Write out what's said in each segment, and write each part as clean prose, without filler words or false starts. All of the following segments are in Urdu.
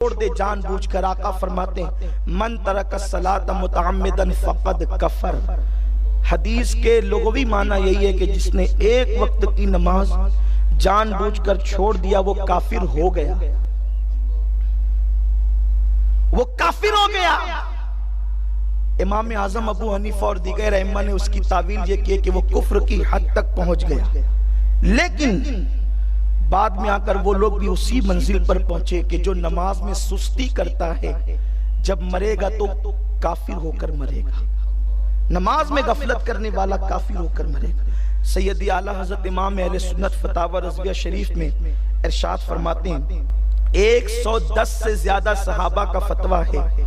چھوڑ دے جان بوجھ کر. آقا فرماتے ہیں من ترک الصلاۃ متعمدا فقد کفر. حدیث کے لغوی معنی یہی ہے کہ جس نے ایک وقت کی نماز جان بوجھ کر چھوڑ دیا وہ کافر ہو گیا. وہ کافر ہو گیا. امام اعظم ابو حنیفہ اور دیگر ائمہ نے اس کی تعویل یہ کی کہ وہ کفر کی حد تک پہنچ گیا. لیکن بعد میں آ کر وہ لوگ بھی اسی منزل پر پہنچے کہ جو نماز میں سستی کرتا ہے جب مرے گا تو کافر ہو کر مرے گا. نماز میں غفلت کرنے والا کافر ہو کر مرے گا. سیدی اعلیٰ حضرت امام اہل سنت فتاوی رضویہ شریف میں ارشاد فرماتے ہیں 110 سے زیادہ صحابہ کا فتویٰ ہے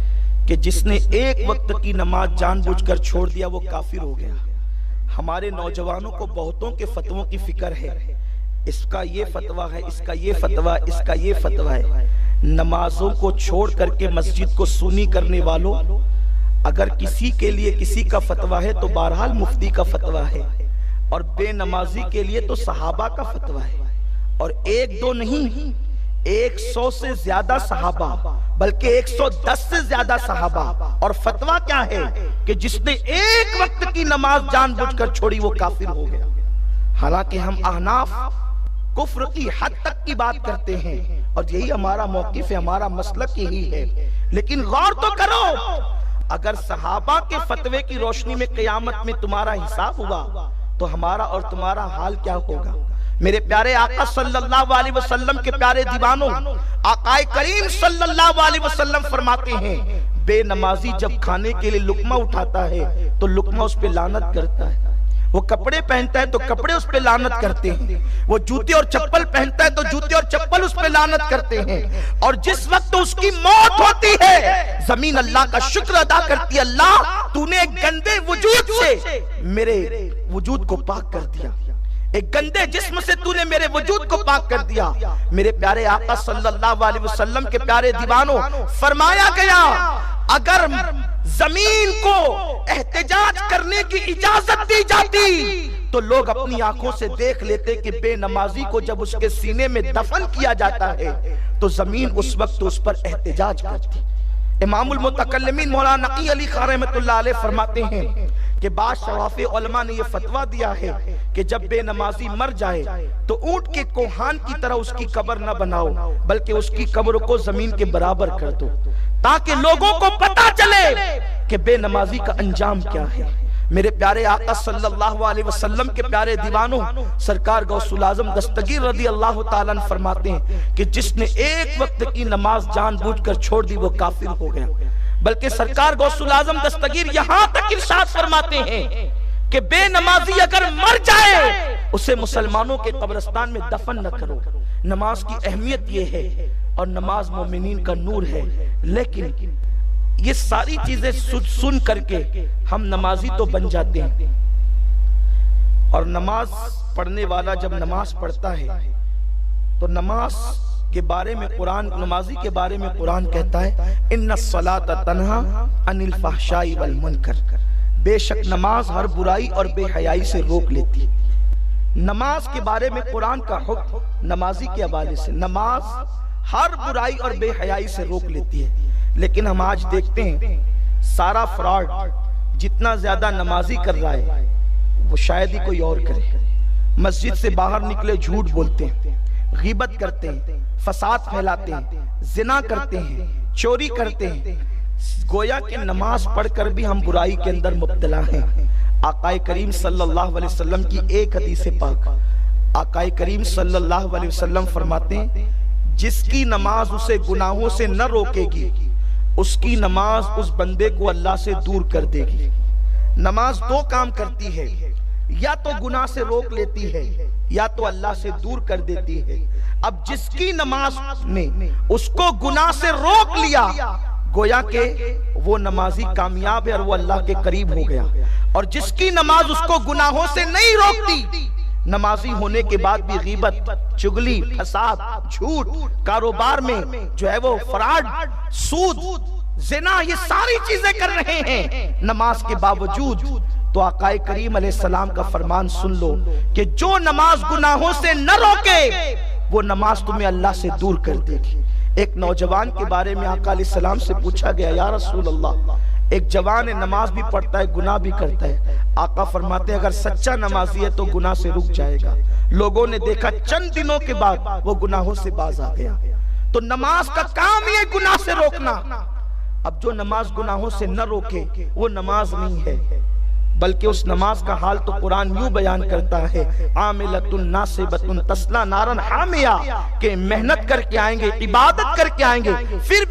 کہ جس نے ایک وقت کی نماز جان بوجھ کر چھوڑ دیا وہ کافر ہو گیا. ہمارے نوجوانوں کو بہتوں کے فتووں کی فکر ہے. اس کا یہ فتویٰ ہے, اس کا یہ فتویٰ, اس کا یہ فتویٰ ہے. نمازوں کو چھوڑ کر کے مسجد کو سونی کرنے والوں, اگر کسی کے لیے کسی کا فتویٰ ہے تو بہرحال مفتی کا فتویٰ ہے, اور بے نمازی کے لیے تو صحابہ کا فتویٰ ہے. اور ایک دو نہیں, 100 سے زیادہ صحابہ, بلکہ 110 سے زیادہ صحابہ. اور فتویٰ کیا ہے کہ جس نے ایک وقت کی نماز جان بوجھ کر چھوڑی وہ کافر ہو گیا. حالانکہ ہم احناف کفر کی حد تک کی بات کرتے ہیں اور یہی ہمارا موقف ہے, ہمارا مسلک یہی ہے. لیکن غور تو کرو, اگر صحابہ کے فتوے کی روشنی میں قیامت میں تمہارا حساب ہوا تو ہمارا اور تمہارا حال کیا ہوگا؟ میرے پیارے آقا صلی اللہ علیہ وسلم کے پیارے دیوانوں, آقا کریم صلی اللہ علیہ وسلم فرماتے ہیں بے نمازی جب کھانے کے لیے لقمہ اٹھاتا ہے تو لقمہ اس پہ لعنت کرتا ہے. وہ کپڑے پہنتا ہے تو کپڑے اس پہ لعنت کرتے ہیں. وہ جوتے اور چپل پہنتا ہے تو جوتے اور چپل اس پہ لعنت کرتے ہیں. اور جس وقت اس کی موت ہوتی ہے زمین اللہ کا شکر ادا کرتی ہے, اللہ تو نے ایک گندے وجود سے میرے وجود کو پاک کر دیا, ایک گندے جسم سے تو نے میرے وجود کو پاک کر دیا. میرے پیارے آقا صلی اللہ علیہ وسلم کے پیارے دیوانوں, فرمایا گیا اگر زمین کو احتجاج کرنے کی اجازت دی جاتی تو لوگ اپنی آنکھوں سے دیکھ لیتے کہ بے نمازی کو جب اس کے سینے میں دفن کیا جاتا ہے تو زمین اس وقت اس پر احتجاج کرتی. امام المتکلمین مولانا نقی علی خان رحمۃ اللہ علیہ فرماتے ہیں کہ بعض شواف علماء نے یہ فتویٰ دیا ہے کہ جب بے نمازی مر جائے تو اونٹ کے کوہان کی طرح اس کی قبر نہ بناؤ, بلکہ اس کی قبر کو زمین کے برابر کر دو تاکہ لوگوں کو پتا چلے کہ بے نمازی کا انجام کیا ہے. میرے پیارے آقا صلی اللہ علیہ وسلم کے پیارے دیوانوں, سرکار غوث الاعظم دستگیر رضی اللہ تعالیٰ عنہ فرماتے ہیں کہ جس نے ایک وقت کی نماز جان بوجھ کر چھوڑ دی وہ کافر ہو گیا. بلکہ سرکار غوث الاعظم دستگیر یہاں تک ارشاد فرماتے ہیں کہ بے نمازی اگر مر جائے اسے مسلمانوں کے قبرستان میں دفن نہ کرو. نماز کی اہمیت یہ ہے اور نماز مومنین کا نور ہے. لیکن یہ ساری چیزیں سن کر کے ہم نمازی تو بن جاتے ہیں, اور نماز پڑھنے والا جب نماز پڑھتا ہے تو نماز کے بارے میں قرآن, نمازی کے بارے میں قرآن کہتا ہے ان الصلاۃ تنہا عن الفحشاء والمنکر, بے شک نماز ہر برائی اور بے حیائی سے روک لیتی. نماز کے بارے میں قرآن کا حکم نمازی کے حوالے سے, نماز ہر برائی اور بے حیائی سے روک لیتی ہے. لیکن ہم آج دیکھتے ہیں سارا فراڈ جتنا زیادہ نمازی کر رہا ہے وہ شاید ہی کوئی اور کرے. مسجد سے باہر نکلے جھوٹ بولتے ہیں, غیبت کرتے ہیں, فساد پھیلاتے ہیں, زنا کرتے ہیں, چوری کرتے ہیں. گویا کہ نماز پڑھ کر بھی ہم برائی کے اندر مبتلا ہیں. آقا کریم صلی اللہ علیہ وسلم کی ایک حدیث پاک, آقا کریم صلی اللہ علیہ وسلم فرماتے ہیں جس کی نماز اسے گناہوں سے نہ روکے گی اس کی نماز اس بندے کو اللہ سے دور کر دے گی. نماز دو کام کرتی ہے, یا تو گناہ سے روک لیتی ہے یا تو اللہ سے دور کر دیتی ہے. اب جس کی نماز نے اس کو گناہ سے روک لیا گویا کہ وہ نمازی کامیاب ہے اور وہ اللہ کے قریب ہو گیا. اور جس کی نماز اس کو گناہوں سے نہیں روکتی, نمازی ہونے کے بعد بھی غیبت, چغلی, فساد, جھوٹ, کاروبار میں جو ہے وہ فراڈ, سود, زنا, یہ ساری چیزیں کر رہے ہیں نماز کے باوجود, تو آقا کریم علیہ السلام کا فرمان سن لو کہ جو نماز گناہوں سے نہ روکے وہ نماز تمہیں اللہ سے دور کر دے گی. ایک نوجوان کے بارے میں آقا علیہ السلام سے پوچھا گیا، یا رسول اللہ ایک جوان ہے، نماز بھی پڑھتا ہے، گناہ بھی کرتا ہے. آقا فرماتے ہیں اگر سچا نمازی ہے تو گناہ سے رک جائے گا. لوگوں نے دیکھا چند دنوں کے بعد وہ گناہوں سے باز آ گیا. تو نماز کا کام ہی ہے گناہ سے روکنا. اب جو نماز گناہوں سے نہ روکے وہ نماز نہیں ہے، بلکہ اس نماز کا حال تو قرآن یوں بیان کرتا ہے، عاملۃ ناصبۃ تصلیٰ نارا حامیہ، کہ محنت کر کے آئیں گے، عبادت کر کے آئیں گے، پھر